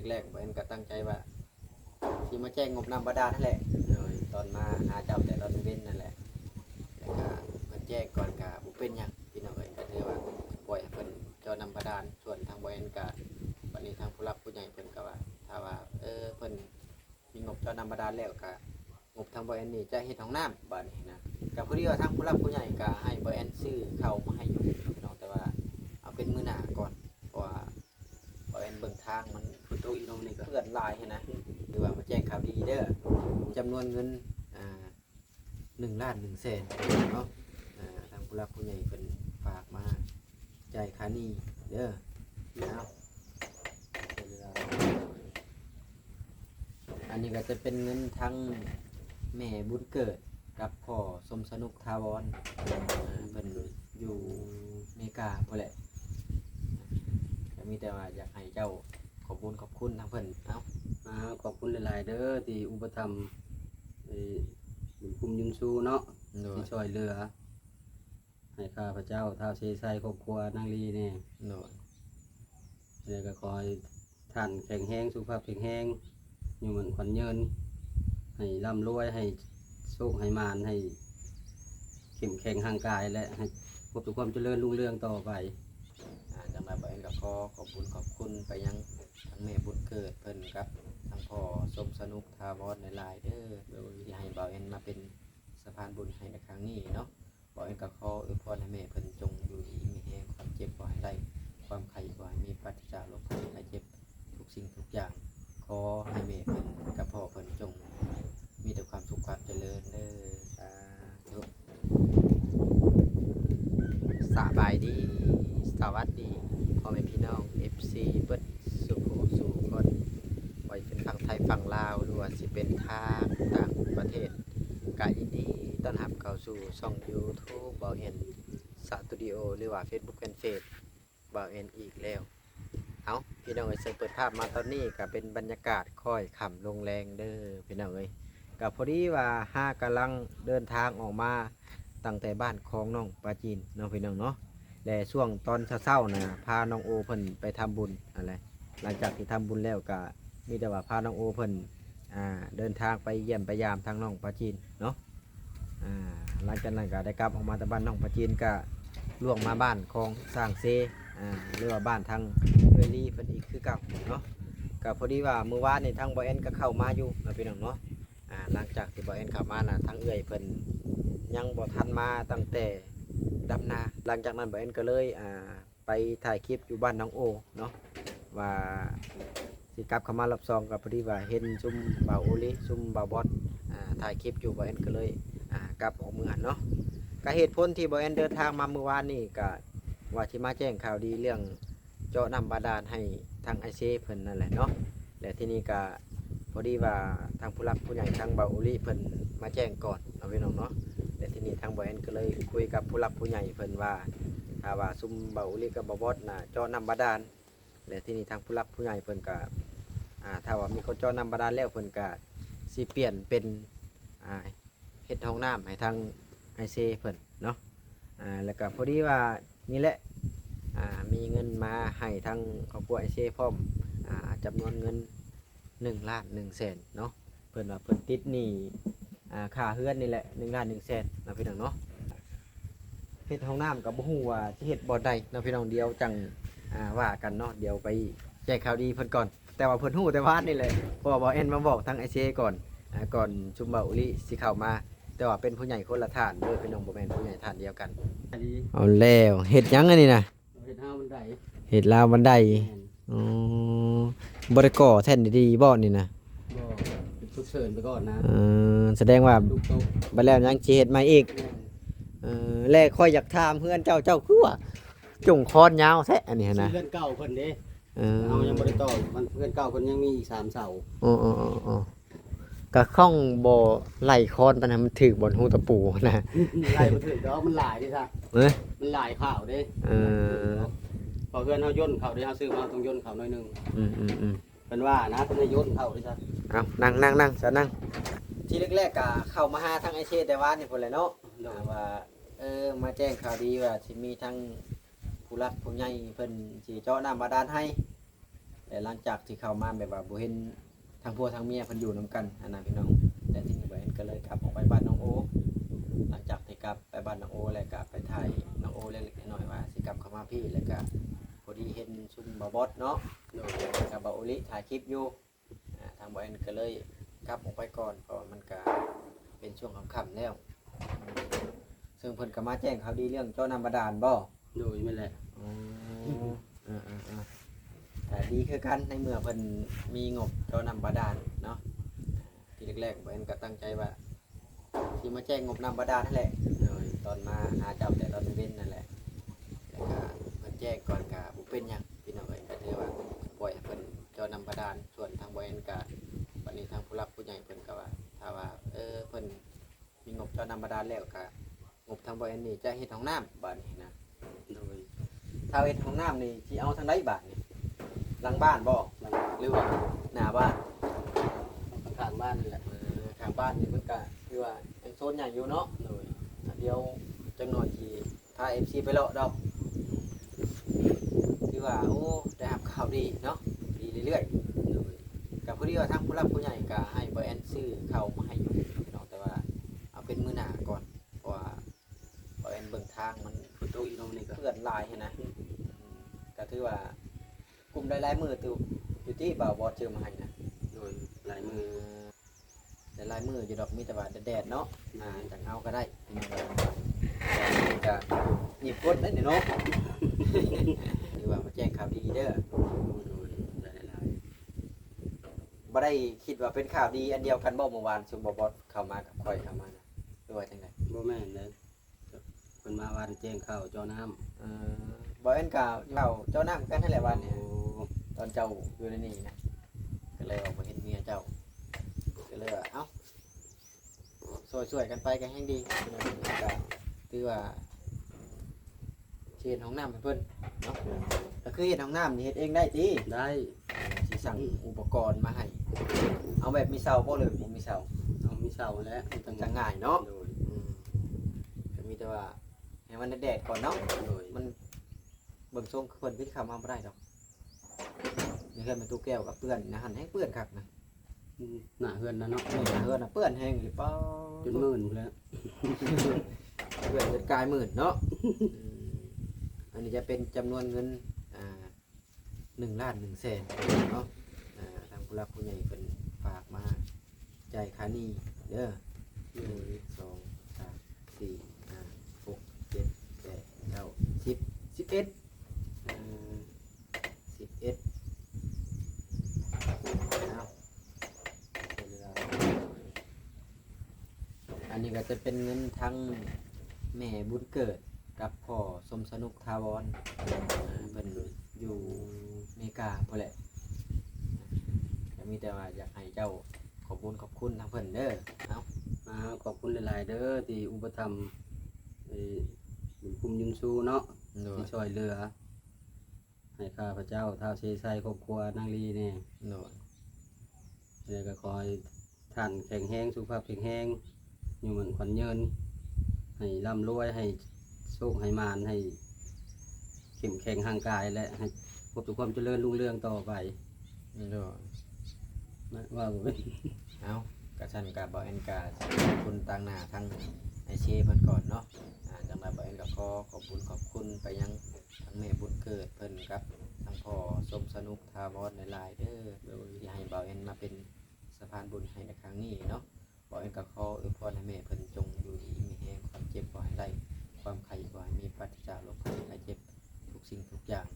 แรกๆบ่เอ็นก็ตั้งใจว่าสิมาแจ้งงบน้ำบาดาลนั่นแหละโดยตอนมาหาเจ้าแต่ตอนเว้นนั่นแหละแล้วก็มันแจ้งก่อนก็บ่เป็นหยังพี่น้องเอ้ยก็ถือว่าปล่อยให้เพิ่นเจ้าน้ำบาดาลส่วนทางบ่เอ็นก็วันนี้ทางผู้หลักผู้ใหญ่เพิ่นก็ว่าถ้าว่าเพิ่นมีงบเจ้าน้ำบาดาลแล้วก็งบทางบ่เอ็นนี่จะเฮ็ดห้องน้ำบัดนี้นะก็พอดีว่าทางผู้หลักผู้ใหญ่ก็ให้บ่เอ็นซื้อข้าวมาให้อยู่พี่น้องแต่ว่าเอาเป็นมื้อหน้าก่อนเพราะว่าบ่เอ็นเบิ่งทางมัน ฝนตกอีกแล้วนี่ก็ เพื่อนหลายหั้นนะหรือว่ามาแจ้งข่าวดีเด้อจำนวนเงิน1 ล้าน 1 แสนเนาะทางผู้หลักผู้ใหญ่เพิ่นฝากมาจ่ายค่าหนี้เด้อเอาอันนี้ก็จะเป็นเงินทั้งแม่บุญเกิดกับพ่อสมสนุกทาวรเพิ่นอยู่อเมริกาพุ่นแหละก็มีแต่ว่าอยากให้เจ้าขอบคุณทางเพิ่นเอ้า ขอบคุณหลายๆเด้อที่อุปถัมภ์บุญคุ้มยุนชูเนาะที่ช่วยเหลือให้ข้าพเจ้าท้าวเชยไซครอบครัวนางลีเนี่ย โน่น แล้วก็คอยท่านแข็งแรงสุขภาพแข็งแรงอยู่เหมือนขวัญเยินให้ร่ำรวยให้โชคให้มานให้เข้มแข็งทางกายและให้พบแต่ความเจริญรุ่งเรืองต่อไป จังไรบ่เอ็นก็ขอบคุณไปยังทั้งแม่บุญเกิดเพิ่นครับทั้งพ่อสมสนุกทาวรในหลายเด้อที่ให้บ่เอ็นมาเป็นสะพานบุญให้ในครั้งนี้เนาะบ่เอ็นก็ขออวยพรให้แม่เพิ่นจงอยู่ดีมีแรงความเจ็บบ่ให้ได้ความไข้บ่ให้มีปราศจากโรคภัยไข้เจ็บทุกสิ่งทุกอย่างขอให้แม่เพิ่นกับพ่อเพิ่นจงมีแต่ความสุขความเจริญเด้อสาธุสบายดีสวัสดีพ่อแม่พี่น้อง FC เบิดสู่คนไว้เป็นฝั่งไทยฝั่งลาวหรือว่าสิเป็นทางต่างประเทศก็ยินดีต้อนรับเข้าสู่ช่อง YouTube บ่าวเอ็นสตูดิโอหรือว่า Facebook Fan Page บ่าวเอ็นอีกแล้วเอาพี่น้องเอ้ยเปิดภาพมาตอนนี้ก็เป็นบรรยากาศค่อยค่ำลงแรงเด้อพี่น้องเอ้ยก็พอดีว่ากำลังเดินทางออกมาตั้งแต่บ้านของน้องปาจีนน้องพี่น้องเนาะแต่ช่วงตอนเช้าๆนะพาน้องโอเพิ่นไปทำบุญอะไรหลังจากที่ทำบุญแล้วก็มีแต่ว่าพาน้องโอเพิ่นเดินทางไปเยี่ยมไปยามทางน้องปาจีนเนาะหลังจากนั้นก็ได้กลับออกมาจากบ้านน้องปาจีนก็ล่วงมาบ้านของสร้างเซหรือว่าบ้านทางเวลีเพิ่นอีกคือเก่าเนาะก็พอดีว่ามื้อวานนี่ทางบ่เอ็นก็เข้ามาอยู่นะพี่น้องเนาะหลังจากที่บ่เอ็นเข้ามาน่ะทางเอื้อยเพิ่นยังบ่ทันมาตั้งแต่ดำนาหลังจากนั้นบ่เอ็นก็เลยไปถ่ายคลิปอยู่บ้านน้องโอเนาะว่าสิกลับเข้ามารอบสองก็พอดีว่าเห็นซุ่มบ่าวโอลิซุ่มบ่าวบอสถ่ายคลิปอยู่บ่เอ็นก็เลยกลับออกเมืองเนาะก็เหตุผลที่บ่เอ็นเดินทางมาเมื่อวานนี่ก็ว่าสิมาแจ้งข่าวดีเรื่องเจาะน้ำบาดาลให้ทางไอเซเพิ่นนั่นแหละเนาะและที่นี่ก็พอดีว่าทางผู้หลักผู้ใหญ่ทางบ่าวโอลิเพิ่นมาแจ้งก่อนเอาไว้น้องเนาะและที่นี่ทางบ่เอ็นก็เลยคุยกับผู้หลักผู้ใหญ่เพิ่นว่าถ้าว่าซุ่มบ่าวโอลิกับบ่าวบอสน่ะเจาะน้ำบาดาลและที่นี่ทางผู้หลักผู้ใหญ่เพิ่นก็ถ้าว่ามีคนเจาะน้ำบาดาลแล้วเพิ่นก็สิเปลี่ยนเป็นเฮ็ดห้องน้ำให้ทางไอเซเพิ่นเนาะแล้วก็พอดีว่านี่แหละมีเงินมาให้ทางครอบครัวไอเซพร้อมจำนวนเงิน1 ล้าน 1 แสนเนาะเพิ่นว่าเพิ่นติดหนี้ค่าเฮือนนี่แหละ1 ล้าน 1 แสนนะพี่น้องเนาะเฮ็ดห้องน้ำกับบ่ฮู้ว่าสิเฮ็ดบ่ได้นะพี่น้องเดียวจังว่ากันเนาะเดี๋ยวไปแจ้งข่าวดีเพิ่นก่อนแต่ว่าเพิ่นฮู้แต่ว่านี่แหละเพราะว่าบ่เอ็นมาบอกทางไอเซก่อนก่อนชุมบ่าวอุลิสิเข้ามาแต่ว่าเป็นผู้ใหญ่คนละท่านเด้อพี่น้องบ่แม่นผู้ใหญ่ท่านเดียวกันเอาแล้วเฮ็ดหยังอันนี้น่ะเฮ็ดห้าบันได เฮ็ดราวบันไดอ๋อบ่ได้ก่อแท่นดีๆบ่นี่น่ะบ่ฉุกเฉินไปก่อนนะแสดงว่าลูกโตบัดแล้วยังสิเฮ็ดใหม่อีกแลค่อยอยากถามเฮือนเจ้าคือว่าจงคอนยาวแท้อันนี้นะเพื่อนเก่าเพิ่นเด้เอายังบ่ได้ต่อมันเพื่อนเก่าเพิ่นยังมีอีก3เสาอ๋อก็ข้องบ่ไหลคอนปานนั้นมันถึกบ่ฮู้ตะปูนะไล่บ่ถึงดอกมันหลายดิซะมันหลายข่าวเด้พอเพื่อนเฮาย่นเขาได้เฮาซื้อมาต้องย่นเขาหน่อยนึงเพิ่นว่านะเพิ่นให้ย่นเขาดิซะเอานั่งซะนั่งที่แรกๆก็เข้ามาหาทางไอเชแต่ว่านี่พุ่นแหละเนาะว่ามาแจ้งข่าวดีว่าสิมีทั้งผู้รักผู้ใหญ่เพิ่นสิเจาะน้ำบาดาลให้ แต่หลังจากที่เข้ามาแบบว่าบ่เห็นทั้งผัวทั้งเมียเพิ่นอยู่นํกันอันนั้นพี่น้องแต่ที่นี่บ่เห็นก็เลยกลับออกไปบ้านน้องโอหลังจากที่กลับไปบ้านน้องโอแล้วก็ไปถ่ายน้องโอเล็กๆน้อยๆว่าสิกลับเข้ามาพี่แล้วก็พอดีเห็นชุมบ่บอสเนาะโดยกับบ่โอลิถ่ายคลิปอยู่ทางบ่เห็นก็เลยกลับออกไปก่อนเพราะว่ามันก็เป็นช่วงค่ำๆแล้วซึ่งเพิ่นก็มาแจ้งข่าวดีเรื่องเจ้าน้ำบาดาลบ่ โดยไม่แหละ อ๋อแต่ดีคือกันในเมื่อเพิ่นมีงบเจ้านำบาดาลเนาะที่แรกๆเพิ่นก็ตั้งใจว่าสิมาแจ้งงบนำบาดาลนั่นแหละโดยตอนมาหาเจ้าแต่ตอนเว้นนั่นแหละแล้วก็เพิ่นแจ้งก่อนก็บ่เป็นหยังพี่น้องเอ้ยก็ถือว่าปล่อยให้เพิ่นเจ้านำบาดาลส่วนทางบ่เอ็นก็วันนี้ทางผู้หลักผู้ใหญ่เพิ่นก็ว่าถ้าว่าเพิ่นมีงบเจ้านำบาดาลแล้วก็งบทางบ่เอ็นนี่จะเฮ็ดห้องน้ำบัดนี้นะ โดย ถ้าเฮ็ดห้องน้ำนี่สิเอาทางใดบาดนี่หลังบ้านบ่ หลัง หรือว่าหน้าบ้าน ข้างบ้านนี่แหละ ข้างบ้านนี่มันก็คือว่าเป็นโซนใหญ่อยู่เนาะ โดย เดี๋ยวจังหน่อยสิพา FC ไปเลาะดอกคือว่าโอ้ได้รับข่าวดีเนาะดีเรื่อย โดย ๆกับผู้ที่ว่าทางผู้รับผู้ใหญ่ก็ให้บ่แอนซื้อข้าวมาให้อยู่พี่น้องแต่ว่าเอาเป็นมื้อหน้าก่อนเพราะว่าบ่แอนเบิ่งทางมัน ฝนตกอีกแล้วนี่ก็ เพื่อนหลายหั้นนะก็ถือว่ากลุ่มหลายๆมื้ออยู่ที่บ่าวบอสเจอมาให้นะ โดยหลายมือ แต่ลายมืออยู่ดอกมีแต่ว่าแดดเนาะจังเอาก็ได้จะหยิบกดได้เนาะหรือว่ามาแจ้งข่าวดีเด้อ โดยหลาย บ่ได้คิดว่าเป็นข่าวดีอันเดียวกันบ่เมื่อวานซุมบอสเข้ามากับข่อยเข้ามานะหรือว่าจังได๋ บ่แม่นเลยเพิ่นมาวานแจ้งข่าวเจ้าน้ำ บ่เอ็นกาวเจ้าน้ำกันนั่นแหละวันนี้ โอ้ ตอนเจ้าอยู่ในนี่นะก็เลยออกมาเห็นเมียเจ้าก็เลยว่าเอ้าช่วยๆกันไปกันแห่งดีก็คือว่าเฮ็ดห้องน้ำให้เพิ่นเนาะก็คือเฮ็ดห้องน้ำนี่เฮ็ดเองได้ติ ได้ สิสั่งอุปกรณ์มาให้เอาแบบมีเสาบ่เลยบ่มีเสา เอามีเสาแล้วตั้ง จะง่ายเนาะ โดย ก็มีแต่ว่าให้มันแดดก่อนเนาะ โดย มันเบิ่งทรงคือเพิ่นพิธีกรรมมาบ่ได้ดอกนี่เพิ่นเป็นตู้แก้วกับเปื้อนนะหั่นให้เปื้อนคักนะ หน้าเฮือนนะเนาะ นี่นะเพิ่นน่ะเปื้อนแห้งหรือเปล่า จนมื่นแล้ว เปื้อนจนกลายหมื่นเนาะอันนี้จะเป็นจำนวนเงิน1 ล้าน 1 แสนเนาะทางผู้หลักผู้ใหญ่เพิ่นฝากมาจ่ายค่าหนี้เด้อ1 2 3 4 5 6 7 8 9 10 11 เอาอันนี้ก็จะเป็นเงินทั้งแม่บุญเกิดกับพ่อสมสนุกทาวรเป็นอยู่อเมริกาพอแหละก็มีแต่ว่าอยากให้เจ้าขอบคุณทางเพิ่นเด้อเอา ขอบคุณหลายๆเด้อที่อุปถัมภ์บุญคุ้มยุนชูเนาะ โดย ที่ช่วยเหลือให้ข้าพเจ้าท้าวเชยไซครอบครัวนางลีเนี่ย โดย แล้วก็คอยท่านแข็งแห้งสุขภาพแข็งแห้งอยู่เหมือนขวัญเยินให้ร่ำรวยให้สุขให้มานให้เข้มแข็งห่างกายและให้พบแต่ความเจริญรุ่งเรืองต่อไป โดย นะว่าบ่เป็น เอากระชันกับบ่เอ็นกาขอบคุณต่างหน้าทั้งไอเชเพิ่นก่อนเนาะจังไรบ่เอ็นก็ขอบคุณไปยังทั้งแม่บุญเกิดเพิ่นครับทั้งพ่อสมสนุกทาวรหลายๆเด้อโดยที่ให้บ่เอ็นมาเป็นสะพานบุญให้ในครั้งนี้เนาะบ่เอ็นก็ขออวยพรให้แม่เพิ่นจงอยู่ดีมีแรงความเจ็บบ่ให้ได้ความไข้บ่ให้มีปราศจากโรคภัยไข้เจ็บทุกสิ่งทุกอย่าง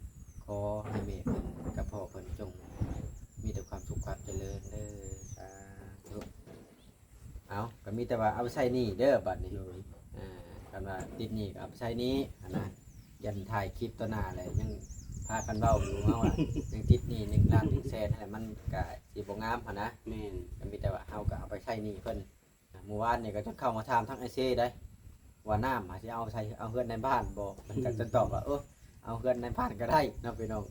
ขอให้แม่เพิ่นกับพ่อเพิ่นจงมีแต่ความสุขความเจริญเด้อสาธุเอาก็มีแต่ว่าเอาไปใช้หนี้เด้อบัดนี้ โดย กันว่าติดหนี้ก็เอาไปใช้หนี้นะยันถ่ายคลิปตัวหน้าเลยยังพากันเว้าอยู่ว่า ยังติดหนี้1 ล้าน 1 แสนอะไรมันก็สิบ่งามหั่นนะ แม่น ก็มีแต่ว่าเฮาก็เอาไปใช้หนี้เพิ่นเมื่อวานนี่ก็จะเข้ามาถามทั้งไอเซ่ได้ว่าน้ำสิเอาใช้เอาเฮือนในบ้านบ่มันก็จะตอบว่าเอาเฮือนในบ้านก็ได้เนาะพี่น้อง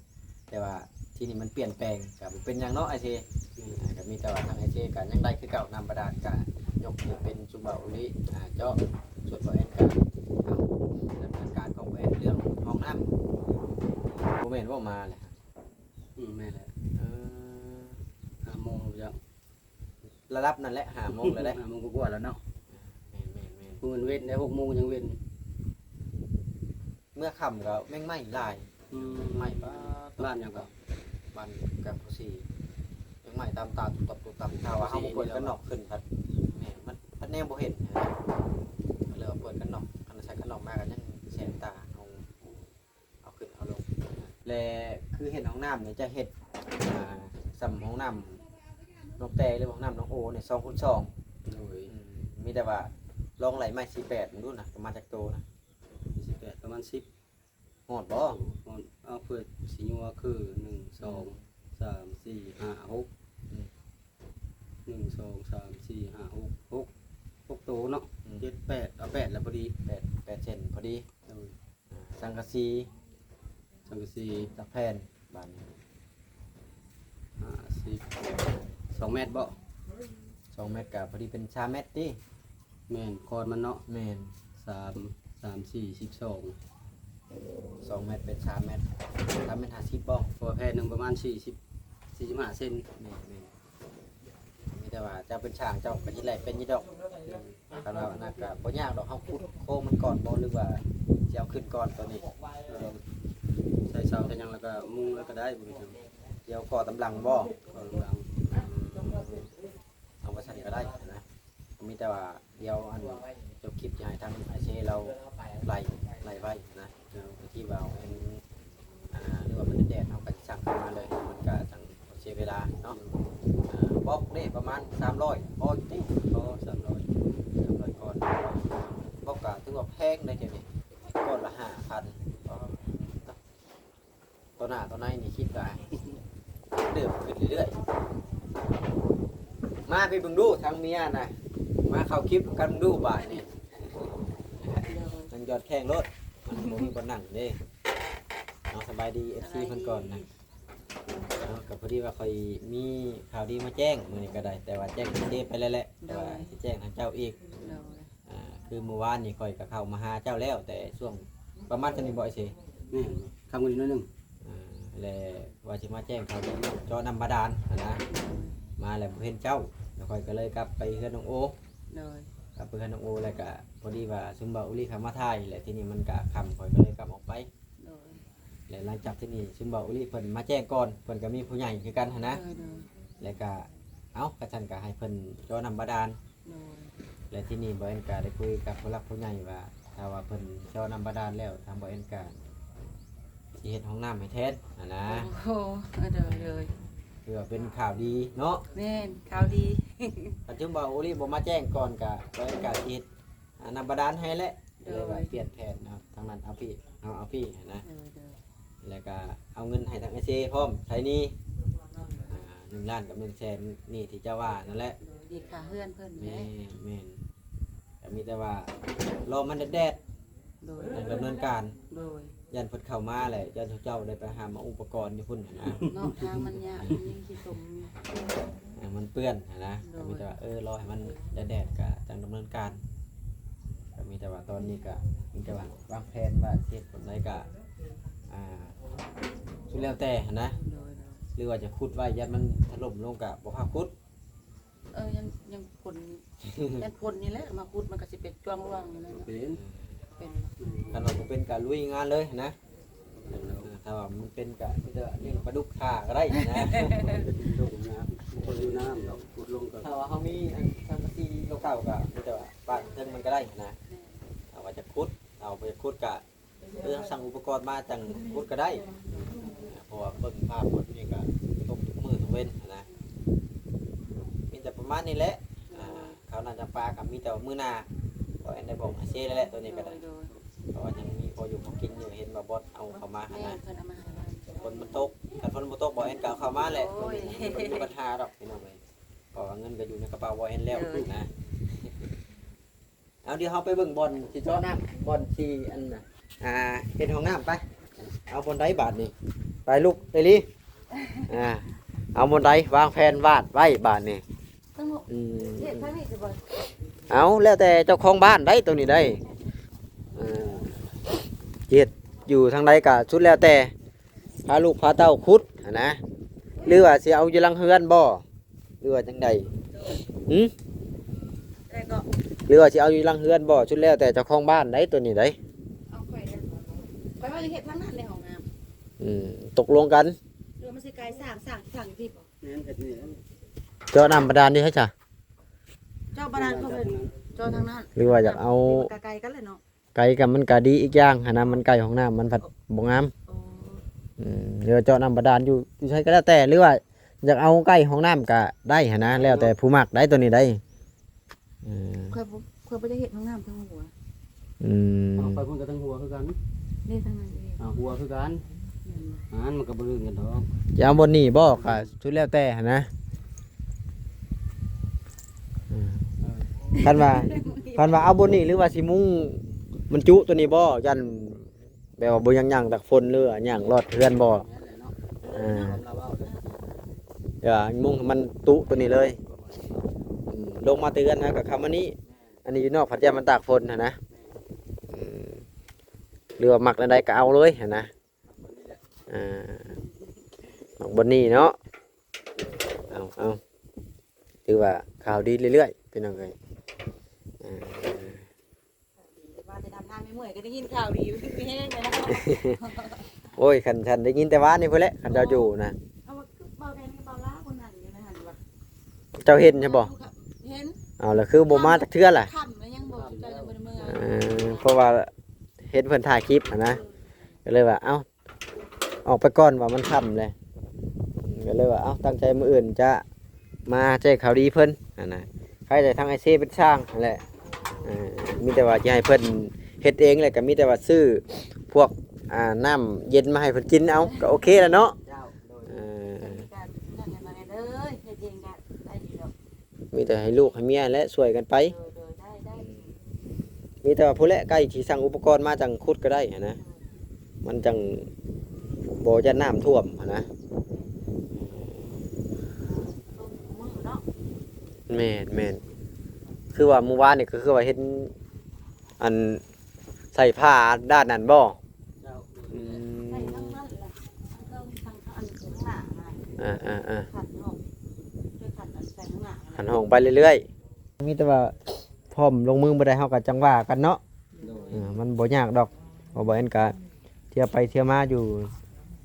แต่ว่าที่นี่มันเปลี่ยนแปลงก็บ่เป็นหยังเนาะไอเซ่ก็มีแต่ว่าทางไอเซ่ก็ยังได้คือเก่าน้ำบาดาลก็ยกขึ้นเป็นจุบาอุลิเจาะส่วนบ่แอนก็เอาดำเนินการของบ่แอนเรื่องห้องน้ำบ่แม่นว่ามาแหละ แม่นแหละ เอ ระดับนั่นแหละ5 โมงเลยได้ 5 โมงกว่าแล้วเนาะ แม่น มื้อเว้นได้6 โมงยังเว้น เมื่อค่ำก็แม่งไหม้หลายไหม้ป้า บ้านยังก็ บ้านกับเขาสี่แม่งไหม้ตามตาตุบถ้าว่าเฮาบ่เปิดกันนอกขึ้นพัดแม่มันพัดแนมบ่เห็นก็เลยเอาเปิดกันนอกคันใช้กันนอกมาก็ยังแสบตาเอาขึ้นเอาลงและคือเห็นห้องน้ำเนี่ยจะเฮ็ดสำห้องน้ำนกแต่หรือห้องน้ำน้องโอเนี่ย2คูณ2 โอ้ย มีแต่ว่าลองไหลไม้48มึงดูนะประมาณจากโตนะ 18ประมาณ10 ฮอดบ่ เอาเพื่อสิยัวคือ1 2 3 4 5 6 1 2 3 4 5 6 6โตเนาะ7 8เอา8แล้วพอดี 8เซนพอดี โอ้ย สังกะสี สังกะสี ตะแผ่นบ้านนี้ 50 2 เมตรบ่ 2 เมตรกับพอดีเป็น3 เมตรติ แม่นคอนมันเนาะ แม่น 3 3 4 12 2 เมตรเป็น3 เมตร3 เมตร50บ่ เพราะว่าแผ่นหนึงประมาณ40 45เซน แม่นมีแต่ว่าเจ้าเป็นช่างเจ้าก็สิแลเป็นยี่ดอกคันว่าอันนั้นก็บ่ยากดอกเฮาขุดโค้งมันก่อนบ่หรือว่าสิเอาขึ้นก่อนตัวนี้ ใส่เสาใส่หยังแล้วก็มุงแล้วก็ได้บ่มีจัง เดี๋ยวก่อตำลังบ่ ก็หลัง เอาไว้ซั่นก็ได้นะมีแต่ว่าเดี๋ยวอันจบคลิปจะให้ทางอาเชเราไล่ไว้นะที่ว่าเอาเป็นหรือว่ามันแดดเอาไปสั่งเข้ามาเลยมันก็จังเสียเวลาเนาะบล็อกนี่ประมาณ300พออยู่ติ พอ300 ก่อนบล็อกก็ถือว่าแพงได้เดี๋ยวนี้ก้อนละ5,000ตัวหน้าตัวในนี่คิดว่าเดิมขึ้นเรื่อยๆมาไปเบิ่งดูทางเมียน่ะมาเข้าคลิปกันดูบ่ายนี่มันยอดแข้งรถมันบ่มีบ่นั่งเด้เอาสบายดี FC เพิ่นก่อนนะก็พอดีว่าค่อยมีข่าวดีมาแจ้งมื้อนี้ก็ได้แต่ว่าแจ้งเทปไปแล้วแหละแต่ว่าสิแจ้งทางเจ้าอีกคือเมื่อวานนี่ค่อยก็เข้ามาหาเจ้าแล้วแต่ช่วงประมาณจังนี้บ่ไอ้สิ แม่นคำกันอีกนิดนึง แล้วว่าสิมาแจ้งข่าวดีเจอน้ำบาดาลนะมาแล้วบ่เห็นเจ้าแล้วค่อยก็เลยกลับไปเฮือนน้องโอ โดย กลับไปเฮือนน้องโอแล้วก็พอดีว่าซุมบ่าวอุลีเข้ามาถ่ายแหละทีนี้มันก็ค่ำค่อยก็เลยกลับออกไป โดย แล้วหลังจากที่นี่ซุมบ่าวอุลีเพิ่นมาแจ้งก่อนเพิ่นก็มีผู้ใหญ่คือกันหันนะ โดย แล้วก็เอ้ากระชันก็ให้เพิ่นเจอน้ำบาดาล โดย และที่นี่บ่เอ็นก็ได้คุยกับผู้หลักผู้ใหญ่ว่าถ้าว่าเพิ่นเจอน้ำบาดาลแล้วทางบ่เอ็นก็สิเฮ็ดห้องน้ำให้แทนนะ โอ้โหโดยเลย คือว่าเป็นข่าวดีเนาะ แม่นข่าวดี ปัจจุบันโอลีบ่มาแจ้งก่อนกะบริการอีดนำบาดาลให้แล้วเลยว่าเปลี่ยนแผนนะครับทางนั้นเอาพี่นะ โดยโดย แล้วก็เอาเงินให้ทางเอเซพร้อมใช้หนี้1 ล้านกับ1 แสนนี่ที่เจ้าว่านั่นแหละ ดีค่ะเพื่อนเพิ่น แม่ แม่ นแต่มีแต่ว่ารอมันแดด โดย ๆดำเนินการ โดย ยันเพิ่นเข้ามาแหละยันเจ้าได้ไปหามาอุปกรณ์ที่พุ่นนะ นอกทางมันยากมันยังขี้ตม มันเปื้อนนะก็มีแต่ว่ารอให้มันแดดๆก็จังดำเนินการก็มีแต่ว่าตอนนี้ก็มีแต่ว่าวางแผนว่าเฮ็ดผลใดก็สุดแล้วแต่นะ โดย หรือว่าจะขุดไว้ยันมันถล่มลงก็บ่พาขุด ยังคนยังคนนี่แหละมาพูดมันก็สิเป็นจ้วงร่วงอยู่แล้ว เป็น เป็น คันว่าบ่เป็นก็ลุยงานเลยนะถ้าว่ามันเป็นก็มีแต่ว่าเลี้ยงปลาดุกข่าก็ได้นะ ลงน้ำคนอยู่น้ำเราขุดลงก็ ถ้าว่าเขามีอันทางซีเก่าๆก็มีแต่ว่าบ้านเทิงมันก็ได้นะถ้าว่าจะขุดเอาไปขุดก็สั่งอุปกรณ์มาจังขุดก็ได้เพราะว่าเบิ่งภาพหมดนี่ก็ตกทุกมือทุกเว้นนะมีแต่ประมาณนี้แหละเขาวน่าจะปลากับมีแต่ว่ามื้อหน้าก็อันได้บอกอาเซ่แล้วแหละตัวนี้ก็ได้ โดย เพราะว่ายังมีพออยู่พอกินอยู่เห็นว่าบอสเอาเข้ามาหา แม่ นะ เพิ่นเอามาให้ คนมันตกถ้าคนมันตกบ่เห็นก็เอาเข้ามาแหละมันมีปัญหาดอกพี่น้องเอ้ยเพราะว่าเงินก็อยู่ในกระเป๋าบ่เห็นแล้วนะ เอาเดี๋ยวเราไปเบิ่งบอลสิเจาะน้ำบอลสิอันน่ะเฮ็ดห้องน้ำไปเอาบนไดบาทนี่ไปลูกเอลี่เอาบนไดวางแผนวาดไว้บาทนี่ ทั้งหมด อืม เฮ็ดทางนี้สิบ่ เอาแล้วแต่เจ้าของบ้านได้ตัวนี้ได้เฮ็ดอยู่ทางใดก็สุดแล้วแต่พาลูกพาเต้าขุดนะหรือว่าสิเอาอยู่หลังเฮือนบ่หรือว่าจังใด โด หืม ได้ก็ หรือว่าสิเอาอยู่หลังเฮือนบ่ชุดแล้วแต่เจ้าของบ้านได้ตัวนี้ได้ เอาไปได้ไปว่าจะเฮ็ดทางนั้นในห้องน้ำตกลงกัน เรือมันสิไกลสร้างอยู่พี่บ่ แม่นเฮ็ดนี่แหละ เจ้าน้ำบาดาลนี่ให้จ้ะ เจ้าบาดาลเขาเป็นเจ้าทางนั้น หรือว่าอยากเอา ไกลๆกันเลยเนาะ ไก่กับมันก็ดีอีกอย่างหันนะมันไก่ของน้ำมันผัดบ่งาม โอ้ หรือว่าเจาะน้ำบาดาลอยู่ใช้ก็แล้วแต่หรือว่าอยากเอาไก่ของน้ำก็ได้หันนะแล้วแต่ผู้มักได้ตัวนี้ได้อืม เคยไปจะเฮ็ดห้องน้ำทั้งหัว อืม เอาไปพุ่นก็ทั้งหัวคือกัน นี่ทางนั้นเอง หัวคือกันมันก็บ่ลืมกันดอก อย่าเอาบนนี้บ่ก็ชุดแล้วแต่หันนะคันว่าเอาบนนี้หรือว่าสิมุ้งมันจุตัวนี้บ่ยันแบบว่าบ่ยังๆตักฝนหรือว่าหยังรอดเฮือนบ่อย่ามุ้งให้มันตุตัวนี้เลยลงมาเตือนนะกับคำอันนี้อันนี้อยู่นอกผัดยามันตากฝนนะหรือว่าหมักอะไรก็เอาเลยนะหมักบนนี้เนาะเอาถือว่าข่าวดีเรื่อยๆเป็นยังไง ว่าจะทำทางไม่เมื่อยก็ได้ยินข่าวดีไม่แห้งเลยนะ โอ้ยขันฉันได้ยินแต่ว่านี่เพื่อนแหละขันเจ้าอยู่นะ เอาว่าคือเบาแดงกับเบาล้าคนนั้นอยู่ในหันว่า เจ้าเห็นใช่บ่ เห็น เอาแล้วคือบ่มาจากเทื่อล่ะ ค่ำแล้วยังบ่จุใจยังบ่ได้เมื่อ เพราะว่าเห็นเพิ่นถ่ายคลิปนะก็เลยว่าเอ้าออกไปก่อนว่ามันค่ำเลยก็เลยว่าเอ้าตั้งใจมื้ออื่นจะมาแจ้งข่าวดีเพิ่นนะใครจะทางไอเซเป็นช่างนั่นแหละมีแต่ว่าจะให้เพิ่นเฮ็ดเองเลยก็มีแต่ว่าซื้อพวกน้ำเย็นมาให้เพิ่นกินเอาก็โอเคแล้วเนาะ เจ้าโดย นั่นไงมาไงเด้อเฮ็ดเองก็ได้อยู่ดอก มีแต่ให้ลูกให้เมียและช่วยกันไป ได้ มีแต่ว่าผู้และใกล้ที่สั่งอุปกรณ์มาจังคุดก็ได้นะมันจังบ่จะน้ำท่วมนะ มือเนาะ แม่นคือว่าเมื่อวานนี่ก็คือว่าเห็นอันใส่ผ้าด้านนั้นบ่ เจ้า ใส่ทั้งนั้นแหละทั้งอันข้างหน้าขัดออกด้วยขัดอันใส่ข้างหน้า หันห้องไปเรื่อยๆมีแต่ว่าพร้อมลงมือบ่ได้เฮาก็จังว่ากันเนาะ โดย มันบ่ยากดอกบ่เห็นก็เที่ยวไปเที่ยวมาอยู่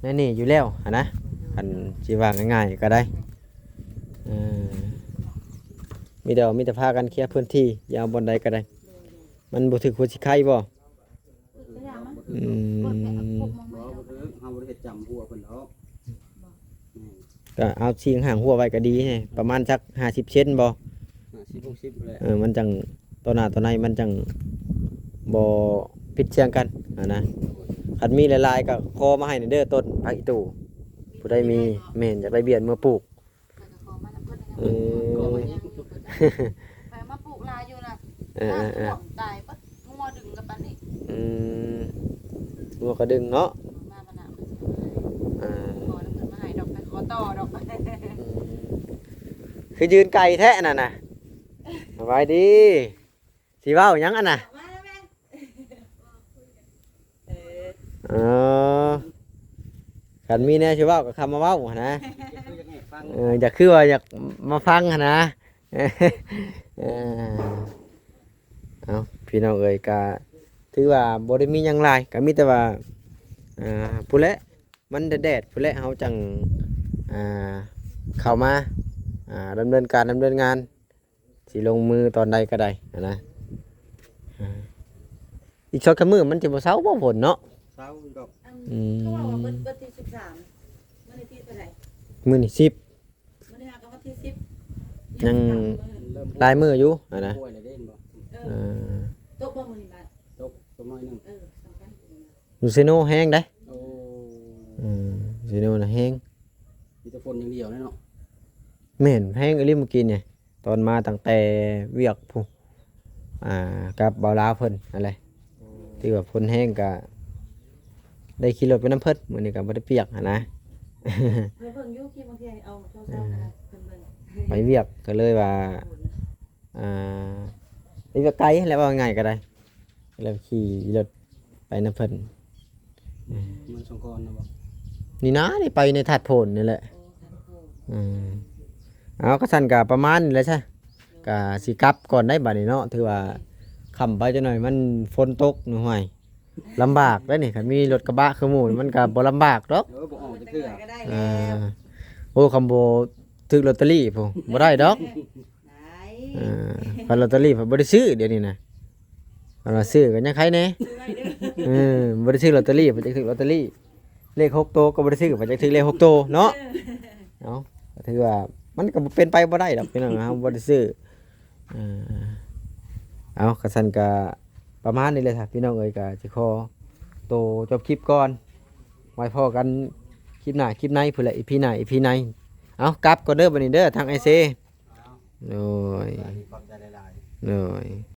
ในนี่อยู่แล้วนะคันสิว่าง่ายๆก็ได้มีแต่พากันเคลียร์พื้นที่อยาวบนใดก็ได้มันบ่ถึกหัวสิไข่บ่ บ่บ่ถือเฮาบ่ได้เฮ็ดจำหัวเพิ่นดอก ก็เอาชิงห่างหัวไว้ก็ดีไงประมาณสัก50เซนบ่ 50-60แหละ มันจังตัวหน้าตัวในมันจังบ่ผิดเชียงกันนะคันมีหลายๆก็ขอมาให้เด้อต้นผักอีตู่ผู้ใดมีแม่นอยากได้เบียดมาปลูก ไปมาปลูกลายอยู่น่ะตายปั๊บงัวดึงกับปันนี่ งัวก็ดึงเนาะ มาปะน่ะขอน้ำเงินมาให้ดอกไปขอต่อดอกไป คือยืนไกลแท้น่ะนะสบายดีสิเว้าหยังอันน่ะคันมีแน่สิเว้าก็คำมาเว้านะอยากคือว่าอยากมาฟังนะเอาพี่น้องเอ้ยก็ถือว่าบ่ได้มีหยังหลายก็มีแต่ว่าผู้และมันแดดผู้และเฮาจังเข้ามาดำเนินงานสิลงมือตอนใดก็ได้นะอีก2 3มื้อมันสิบ่เซาบ่ฝนเนาะ เศร้าดอก เขาบอกว่าเบิดที่13มื้อที่เท่าไหร่ มื้อนี้10 มื้อนี้ก็วันที่10 ยังหลายมื้ออยู่นะ ป่วยเลยเด้นบ่ ตกบ่มื้อนี้บาด ตกประมาณนึง สำคัญ อยู่เซโนแห้งได้ โอ้ เซโนน่ะแห้ง มีแต่ฝนอย่างเดียวเนาะ แม่นแห้งอีหลีเมื่อกี้เนี่ยตอนมาตั้งแต่เวียกผู้กับบ่าวลาวเพิ่นนั่นแหละที่ว่าฝนแห้งก็ได้ขี่รถไปน้ำเพิ่นมื้อนี้ก็บ่ได้เปียกนะ เพิ่งอยู่ที่บางทีเอาโทรศัพท์นะเพิ่นเบิ่ง ไปเวียกก็เลยว่าไปเวียกไกลแล้วว่าง่ายก็ได้แล้วขี่รถไปน้ำเพิ่น มันสงกรานต์นะบ่ นี่นะนี่ไปในถาดโพนนี่แหละ เอาก็สั่นก็ประมาณนี้แหละใช่ก็สิกลับก่อนได้บัดนี้เนาะถือว่าค่ำไปจังหน่อยมันฝนตกหน่อยลำบากเด้อนี่คันมีรถกระบะคือหมู่นี่มันก็บ่ลำบากดอก บ่ออกจะ จัก เทื่ ห อ น่อยก็ได้ เอ แล้ว โอ้คำโบถึกลอตเตอรี่พุ่นบ่ได้ดอก ไหน พันลอตเตอรี่ผมบ่ได้ซื้อเดี๋ยวนี้นะพันว่าซื้อก็ยังใครแน่ ซื้อไว้เด้อ บ่ได้ซื้อลอตเตอรี่ผมจะถึกลอตเตอรี่เลข6โตวก็บ่ได้ซื้อผมจะถึกเลข6โตวเนาะเนาะก็ถือว่ามันก็บ่เป็นไปบ่ได้ดอกพี่น้องเฮาบ่ได้ซื้อเออเอาก็ซั่นก็ประมาณนี้เลยครับพี่น้องเอ้ยก็สิขอโตวจบคลิปก่อนไว้พอกันคลิปหน้าคลิปในพุ่นแหละ EP หน้า EP ในเอากลับก่อนเด้อบัดนี้เด้อทางไอเซโอ้ย ขอบใจหลายๆ โอ้ย